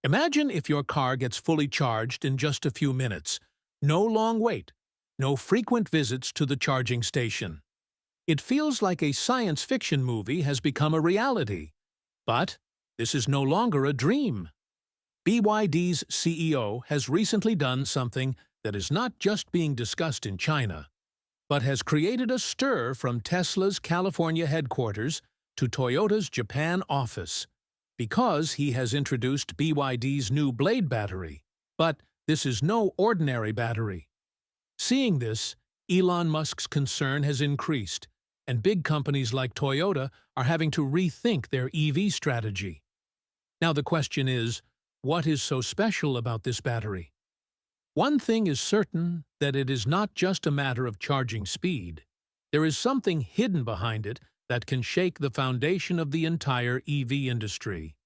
Imagine if your car gets fully charged in just a few minutes. No long wait, no frequent visits to the charging station. It feels like a science fiction movie has become a reality. But this is no longer a dream. BYD's CEO has recently done something that is not just being discussed in China, but has created a stir from Tesla's California headquarters to Toyota's Japan office, because he has introduced BYD's new Blade Battery. But this is no ordinary battery. Seeing this, Elon Musk's concern has increased, and big companies like Toyota are having to rethink their EV strategy. Now the question is, what is so special about this battery? One thing is certain, that it is not just a matter of charging speed. There is something hidden behind it that can shake the foundation of the entire EV industry.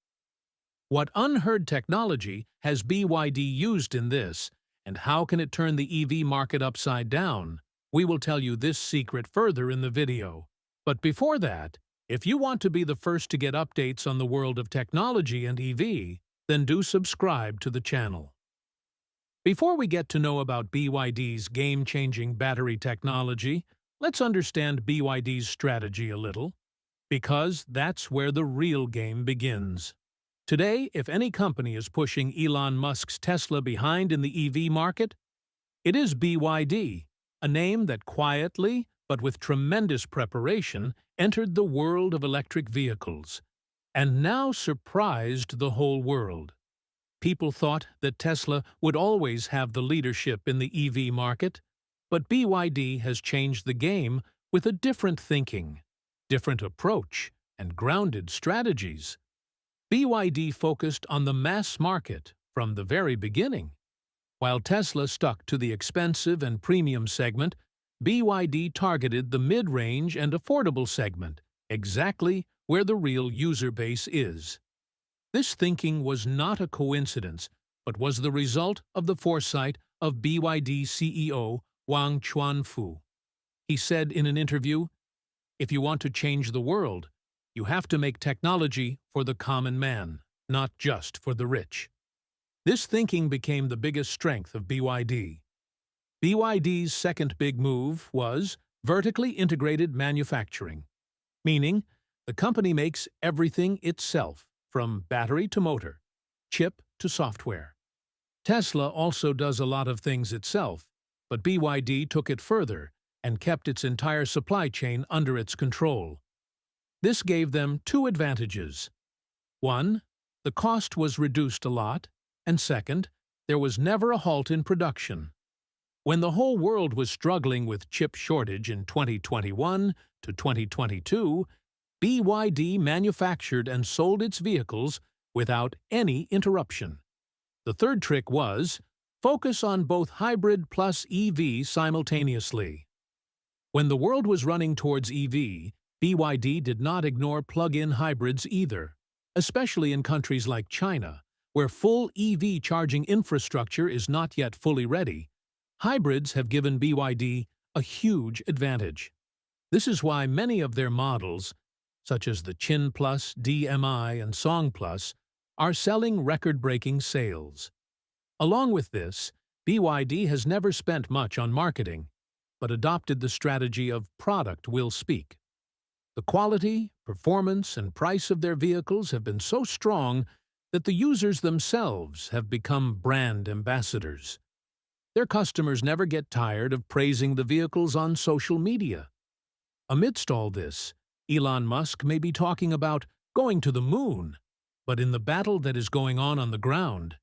What unheard technology has BYD used in this, and how can it turn the EV market upside down? We will tell you this secret further in the video. But before that, if you want to be the first to get updates on the world of technology and EV, then do subscribe to the channel. Before we get to know about BYD's game-changing battery technology, let's understand BYD's strategy a little, because that's where the real game begins. Today, if any company is pushing Elon Musk's Tesla behind in the EV market, it is BYD, a name that quietly, but with tremendous preparation, entered the world of electric vehicles, and now surprised the whole world. People thought that Tesla would always have the leadership in the EV market, but BYD has changed the game with a different thinking, different approach, and grounded strategies. BYD focused on the mass market from the very beginning. While Tesla stuck to the expensive and premium segment, BYD targeted the mid-range and affordable segment, exactly where the real user base is. This thinking was not a coincidence, but was the result of the foresight of BYD CEO Wang Chuanfu. He said in an interview, "If you want to change the world, you have to make technology for the common man, not just for the rich." This thinking became the biggest strength of BYD. BYD's second big move was vertically integrated manufacturing, meaning the company makes everything itself, from battery to motor, chip to software. Tesla also does a lot of things itself, but BYD took it further and kept its entire supply chain under its control. This gave them two advantages. One, the cost was reduced a lot, and second, there was never a halt in production. When the whole world was struggling with chip shortage in 2021 to 2022, BYD manufactured and sold its vehicles without any interruption. The third trick was focus on both hybrid plus EV simultaneously. When the world was running towards EV, BYD did not ignore plug-in hybrids either, especially in countries like China, where full EV charging infrastructure is not yet fully ready. Hybrids have given BYD a huge advantage. This is why many of their models, such as the Chin Plus, DMI, and Song Plus, are selling record-breaking sales. Along with this, BYD has never spent much on marketing, but adopted the strategy of product will speak. The quality, performance, and price of their vehicles have been so strong that the users themselves have become brand ambassadors. Their customers never get tired of praising the vehicles on social media. Amidst all this, Elon Musk may be talking about going to the moon, but in the battle that is going on the ground,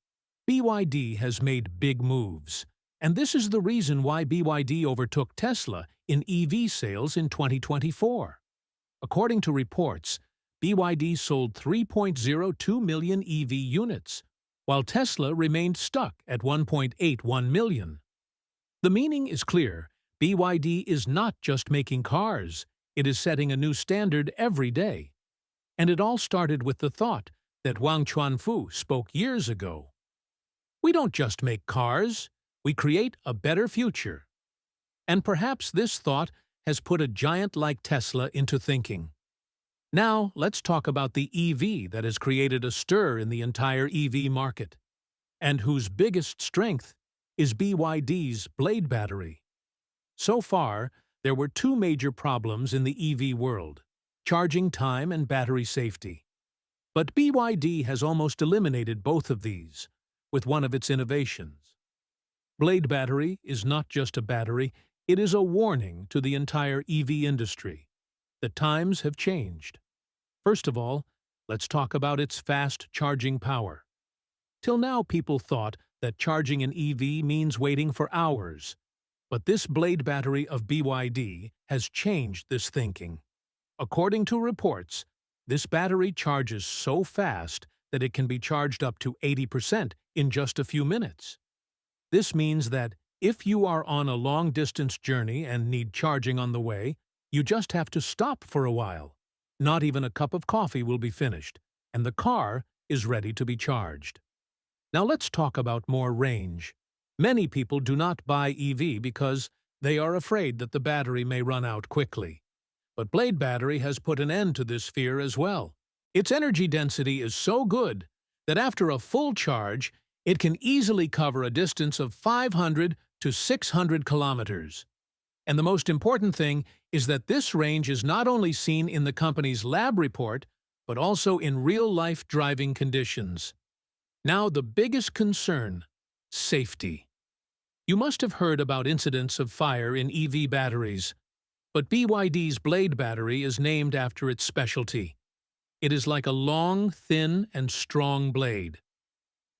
BYD has made big moves, and this is the reason why BYD overtook Tesla in EV sales in 2024. According to reports, BYD sold 3.02 million EV units, while Tesla remained stuck at 1.81 million. The meaning is clear. BYD is not just making cars, it is setting a new standard every day. And it all started with the thought that Wang Chuanfu spoke years ago. We don't just make cars, we create a better future. And perhaps this thought has put a giant like Tesla into thinking. Now, let's talk about the EV that has created a stir in the entire EV market, and whose biggest strength is BYD's Blade Battery. So far, there were two major problems in the EV world: charging time and battery safety. But BYD has almost eliminated both of these with one of its innovations. Blade Battery is not just a battery, it is a warning to the entire EV industry. The times have changed. First of all, let's talk about its fast charging power. Till now, people thought that charging an EV means waiting for hours. But this Blade Battery of BYD has changed this thinking. According to reports, this battery charges so fast that it can be charged up to 80% in just a few minutes. This means that if you are on a long-distance journey and need charging on the way, you just have to stop for a while. Not even a cup of coffee will be finished, and the car is ready to be charged. Now let's talk about more range. Many people do not buy EV because they are afraid that the battery may run out quickly. But Blade Battery has put an end to this fear as well. Its energy density is so good that after a full charge, it can easily cover a distance of 500 to 600 kilometers. And the most important thing is that this range is not only seen in the company's lab report, but also in real-life driving conditions. Now, the biggest concern: safety. You must have heard about incidents of fire in EV batteries, but BYD's Blade Battery is named after its specialty. It is like a long, thin, and strong blade.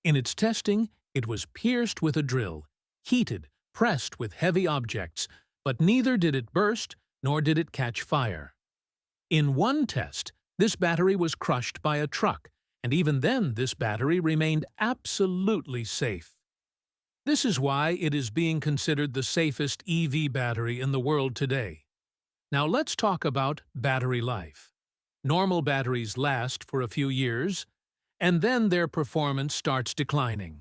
In its testing, it was pierced with a drill, heated, pressed with heavy objects, but neither did it burst nor did it catch fire. In one test, this battery was crushed by a truck, and even then this battery remained absolutely safe. This is why it is being considered the safest EV battery in the world today. Now let's talk about battery life. Normal batteries last for a few years, and then their performance starts declining.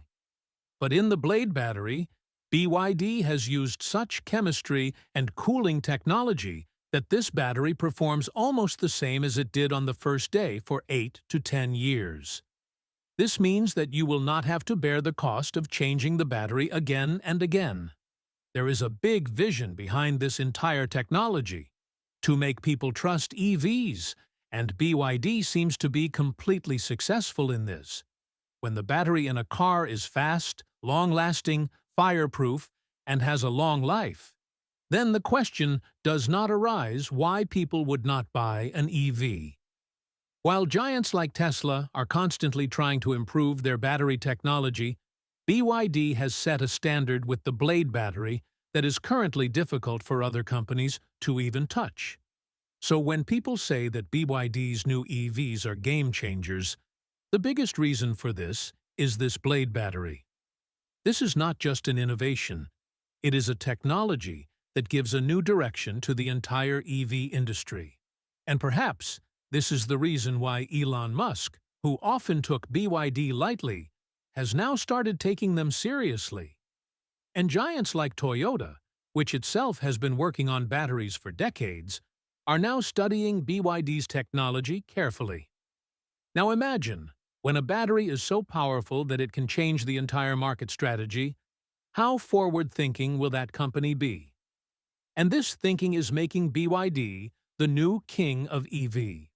But in the Blade Battery, BYD has used such chemistry and cooling technology that this battery performs almost the same as it did on the first day for 8 to 10 years. This means that you will not have to bear the cost of changing the battery again and again. There is a big vision behind this entire technology: to make people trust EVs, and BYD seems to be completely successful in this. When the battery in a car is fast, long-lasting, fireproof, and has a long life, then the question does not arise why people would not buy an EV. While giants like Tesla are constantly trying to improve their battery technology, BYD has set a standard with the Blade Battery that is currently difficult for other companies to even touch. So when people say that BYD's new EVs are game changers, the biggest reason for this is this Blade Battery. This is not just an innovation, it is a technology that gives a new direction to the entire EV industry. And perhaps this is the reason why Elon Musk, who often took BYD lightly, has now started taking them seriously. And giants like Toyota, which itself has been working on batteries for decades, are now studying BYD's technology carefully. Now imagine, when a battery is so powerful that it can change the entire market strategy, how forward-thinking will that company be? And this thinking is making BYD the new king of EV.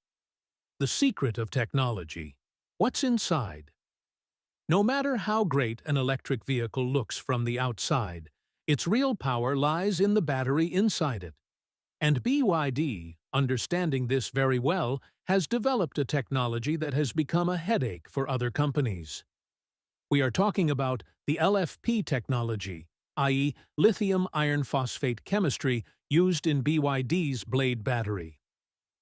The secret of technology: what's inside? No matter how great an electric vehicle looks from the outside, its real power lies in the battery inside it. And BYD, understanding this very well, has developed a technology that has become a headache for other companies. We are talking about the LFP technology, i.e., lithium iron phosphate chemistry used in BYD's Blade Battery.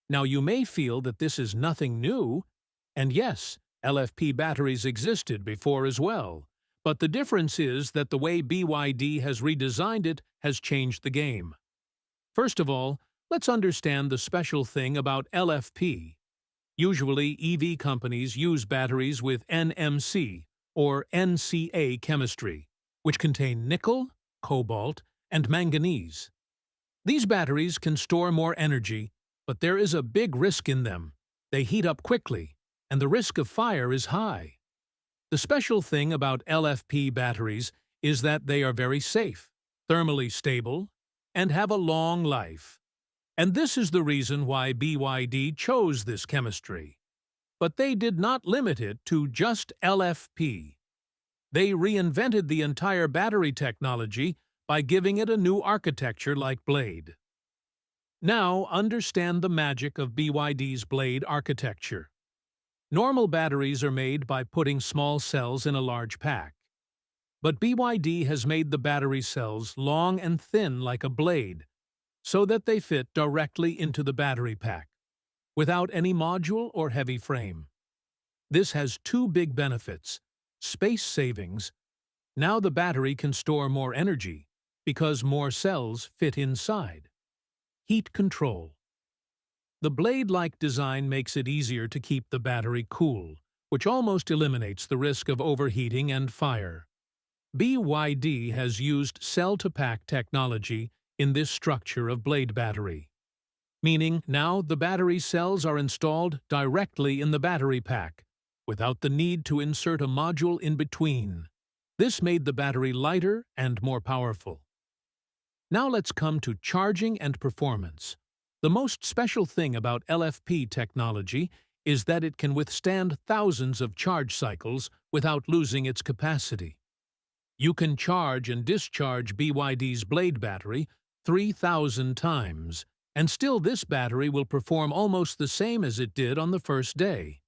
Now you may feel that this is nothing new, and yes, LFP batteries existed before as well, but the difference is that the way BYD has redesigned it has changed the game. First of all, let's understand the special thing about LFP. Usually, EV companies use batteries with NMC, or NCA chemistry, which contain nickel, cobalt, and manganese. These batteries can store more energy, but there is a big risk in them. They heat up quickly, and the risk of fire is high. The special thing about LFP batteries is that they are very safe, thermally stable, and have a long life. And this is the reason why BYD chose this chemistry. But they did not limit it to just LFP. They reinvented the entire battery technology by giving it a new architecture like Blade. Now, understand the magic of BYD's Blade architecture. Normal batteries are made by putting small cells in a large pack. But BYD has made the battery cells long and thin like a blade, so that they fit directly into the battery pack, without any module or heavy frame. This has two big benefits: space savings. Now the battery can store more energy, because more cells fit inside. Heat control. The blade-like design makes it easier to keep the battery cool, which almost eliminates the risk of overheating and fire. BYD has used cell-to-pack technology in this structure of Blade Battery, meaning now the battery cells are installed directly in the battery pack, without the need to insert a module in between. This made the battery lighter and more powerful. Now let's come to charging and performance. The most special thing about LFP technology is that it can withstand thousands of charge cycles without losing its capacity. You can charge and discharge BYD's Blade Battery 3,000 times, and still this battery will perform almost the same as it did on the first day.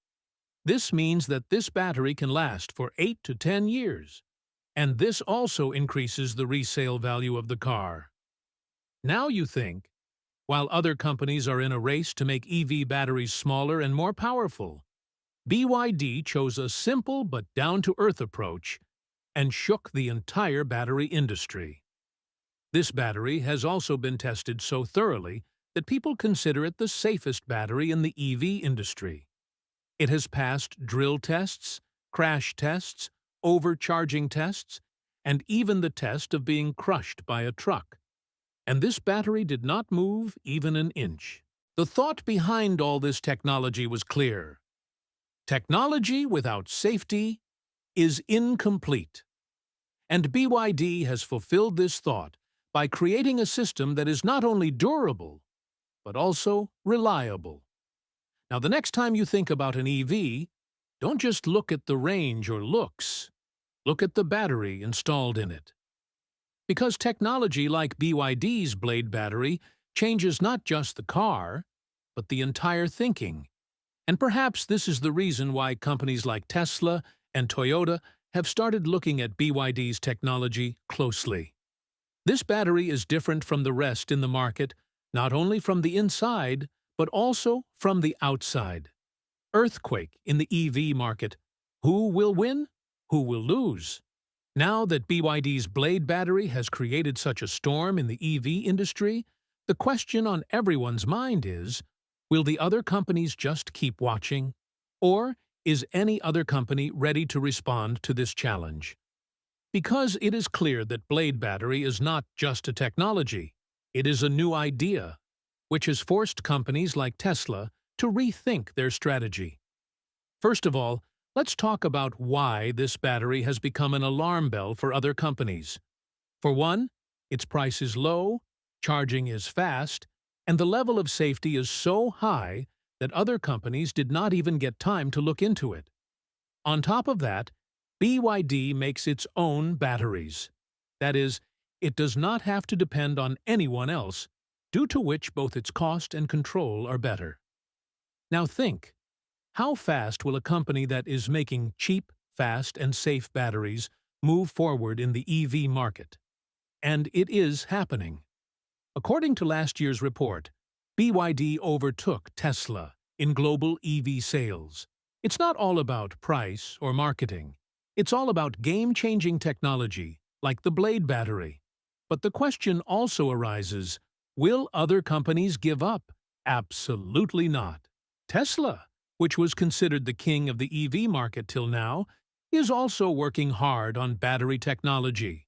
This means that this battery can last for 8 to 10 years, and this also increases the resale value of the car. Now you think, while other companies are in a race to make EV batteries smaller and more powerful, BYD chose a simple but down-to-earth approach and shook the entire battery industry. This battery has also been tested so thoroughly that people consider it the safest battery in the EV industry. It has passed drill tests, crash tests, overcharging tests, and even the test of being crushed by a truck. And this battery did not move even an inch. The thought behind all this technology was clear. Technology without safety is incomplete. And BYD has fulfilled this thought by creating a system that is not only durable, but also reliable. Now, the next time you think about an EV, don't just look at the range or looks. Look at the battery installed in it. Because technology like BYD's Blade Battery changes not just the car, but the entire thinking. And perhaps this is the reason why companies like Tesla and Toyota have started looking at BYD's technology closely. This battery is different from the rest in the market, not only from the inside, but also from the outside. Earthquake in the EV market. Who will win? Who will lose? Now that BYD's Blade Battery has created such a storm in the EV industry, the question on everyone's mind is, will the other companies just keep watching? Or is any other company ready to respond to this challenge? Because it is clear that Blade Battery is not just a technology, it is a new idea, which has forced companies like Tesla to rethink their strategy. First of all, let's talk about why this battery has become an alarm bell for other companies. For one, its price is low, charging is fast, and the level of safety is so high that other companies did not even get time to look into it. On top of that, BYD makes its own batteries. That is, it does not have to depend on anyone else, due to which both its cost and control are better. Now think, how fast will a company that is making cheap, fast, and safe batteries move forward in the EV market? And it is happening. According to last year's report, BYD overtook Tesla in global EV sales. It's not all about price or marketing. It's all about game-changing technology, like the Blade Battery. But the question also arises, will other companies give up? Absolutely not. Tesla, which was considered the king of the EV market till now, is also working hard on battery technology.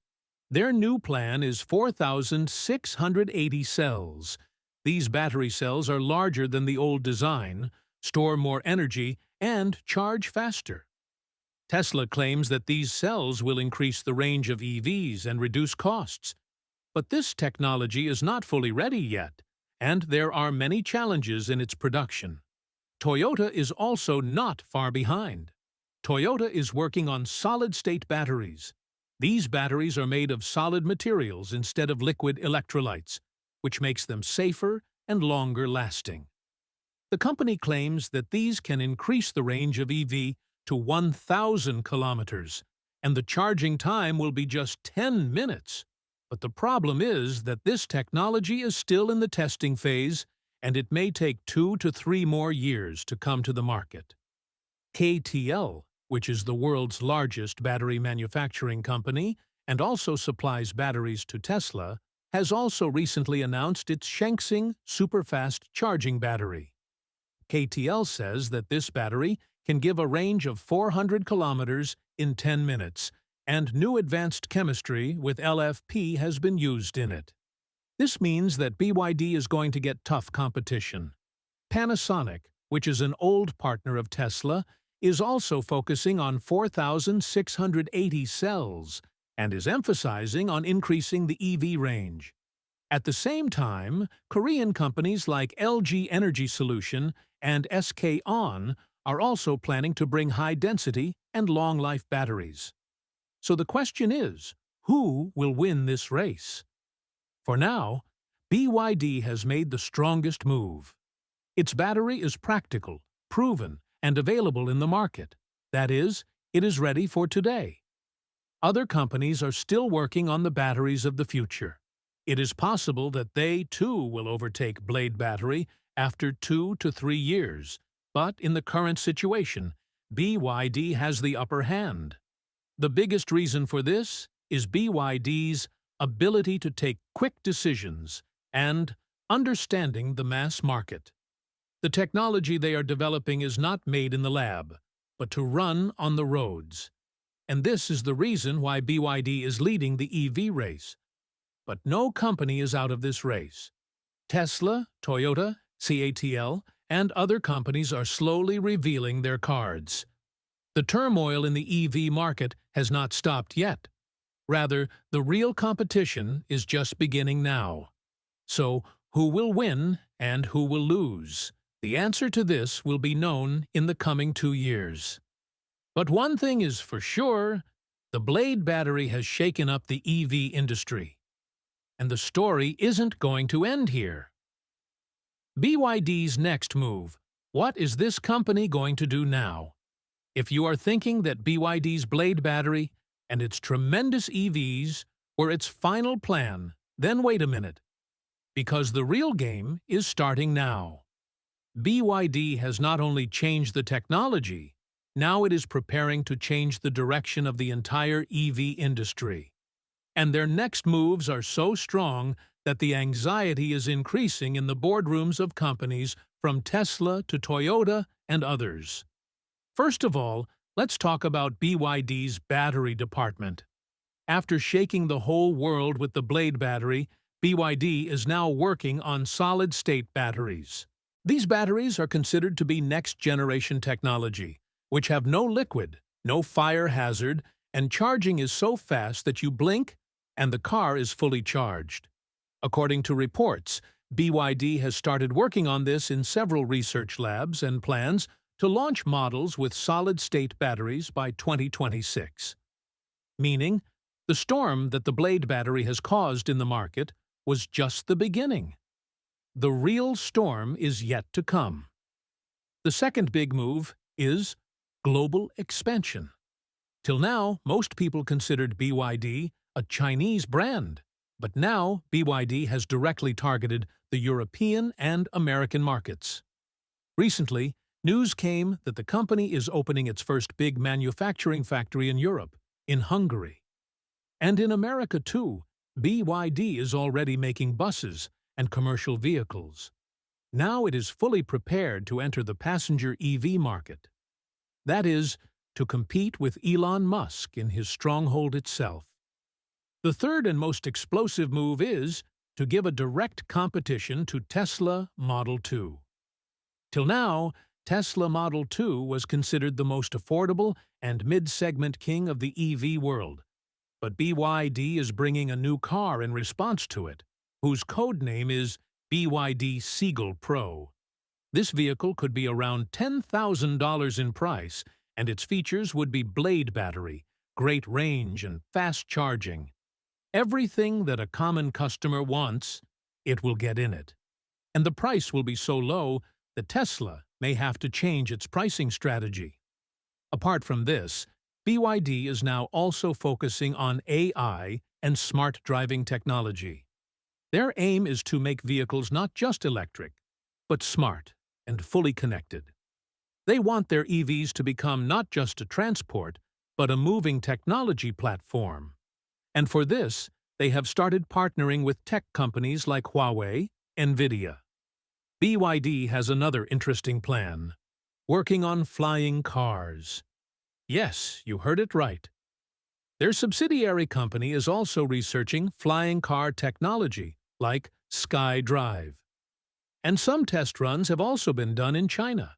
Their new plan is 4,680 cells. These battery cells are larger than the old design, store more energy, and charge faster. Tesla claims that these cells will increase the range of EVs and reduce costs. But this technology is not fully ready yet, and there are many challenges in its production. Toyota is also not far behind. Toyota is working on solid-state batteries. These batteries are made of solid materials instead of liquid electrolytes, which makes them safer and longer-lasting. The company claims that these can increase the range of EV to 1,000 kilometers, and the charging time will be just 10 minutes. But the problem is that this technology is still in the testing phase, and it may take 2 to 3 more years to come to the market. KTL, which is the world's largest battery manufacturing company and also supplies batteries to Tesla, has also recently announced its Shaanxi superfast charging battery. KTL says that this battery can give a range of 400 kilometers in 10 minutes, and new advanced chemistry with LFP has been used in it. This means that BYD is going to get tough competition. Panasonic, which is an old partner of Tesla, is also focusing on 4,680 cells and is emphasizing on increasing the EV range. At the same time, Korean companies like LG Energy Solution and SK On are also planning to bring high-density and long-life batteries. So the question is, who will win this race? For now, BYD has made the strongest move. Its battery is practical, proven, and available in the market. That is, it is ready for today. Other companies are still working on the batteries of the future. It is possible that they, too, will overtake Blade Battery after 2 to 3 years, but in the current situation, BYD has the upper hand. The biggest reason for this is BYD's ability to take quick decisions and understanding the mass market. The technology they are developing is not made in the lab, but to run on the roads. And this is the reason why BYD is leading the EV race. But no company is out of this race. Tesla, Toyota, CATL, and other companies are slowly revealing their cards. The turmoil in the EV market has not stopped yet. Rather, the real competition is just beginning now. So, who will win and who will lose? The answer to this will be known in the coming 2 years. But one thing is for sure, the Blade Battery has shaken up the EV industry. And the story isn't going to end here. BYD's next move. What is this company going to do now? If you are thinking that BYD's Blade Battery and its tremendous EVs were its final plan, then wait a minute. Because the real game is starting now. BYD has not only changed the technology, now it is preparing to change the direction of the entire EV industry. And their next moves are so strong that the anxiety is increasing in the boardrooms of companies from Tesla to Toyota and others. First of all, let's talk about BYD's battery department. After shaking the whole world with the Blade Battery, BYD is now working on solid-state batteries. These batteries are considered to be next-generation technology, which have no liquid, no fire hazard, and charging is so fast that you blink and the car is fully charged. According to reports, BYD has started working on this in several research labs and plans to launch models with solid-state batteries by 2026. Meaning, the storm that the Blade Battery has caused in the market was just the beginning. The real storm is yet to come. The second big move is global expansion. Till now, most people considered BYD a Chinese brand, but now BYD has directly targeted the European and American markets. Recently, news came that the company is opening its first big manufacturing factory in Europe, in Hungary. And in America too, BYD is already making buses and commercial vehicles. Now it is fully prepared to enter the passenger EV market. That is, to compete with Elon Musk in his stronghold itself. The third and most explosive move is to give a direct competition to Tesla Model 2. Till now, Tesla Model 2 was considered the most affordable and mid-segment king of the EV world. But BYD is bringing a new car in response to it, whose code name is BYD Seagull Pro. This vehicle could be around $10,000 in price, and its features would be Blade Battery, great range, and fast charging. Everything that a common customer wants, it will get in it. And the price will be so low that Tesla may have to change its pricing strategy. Apart from this, BYD is now also focusing on AI and smart driving technology. Their aim is to make vehicles not just electric, but smart and fully connected. They want their EVs to become not just a transport, but a moving technology platform. And for this, they have started partnering with tech companies like Huawei, NVIDIA. BYD has another interesting plan: working on flying cars. Yes, you heard it right. Their subsidiary company is also researching flying car technology, like SkyDrive. And some test runs have also been done in China.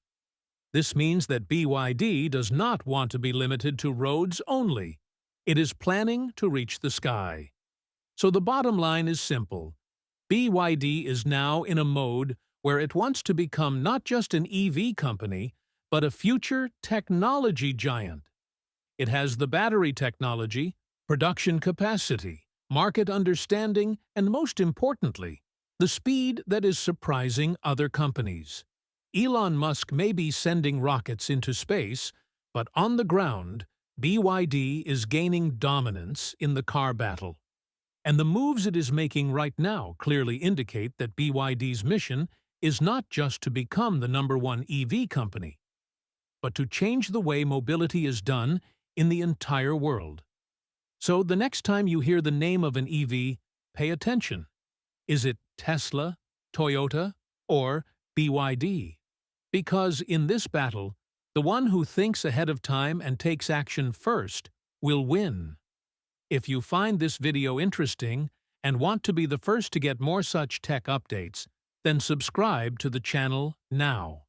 This means that BYD does not want to be limited to roads only. It is planning to reach the sky. So the bottom line is simple. BYD is now in a mode where it wants to become not just an EV company, but a future technology giant. It has the battery technology, production capacity, market understanding, and most importantly, the speed that is surprising other companies. Elon Musk may be sending rockets into space, but on the ground, BYD is gaining dominance in the car battle. And the moves it is making right now clearly indicate that BYD's mission is not just to become the #1 EV company, but to change the way mobility is done in the entire world. So the next time you hear the name of an EV, pay attention. Is it Tesla, Toyota, or BYD? Because in this battle, the one who thinks ahead of time and takes action first will win. If you find this video interesting and want to be the first to get more such tech updates, then subscribe to the channel now.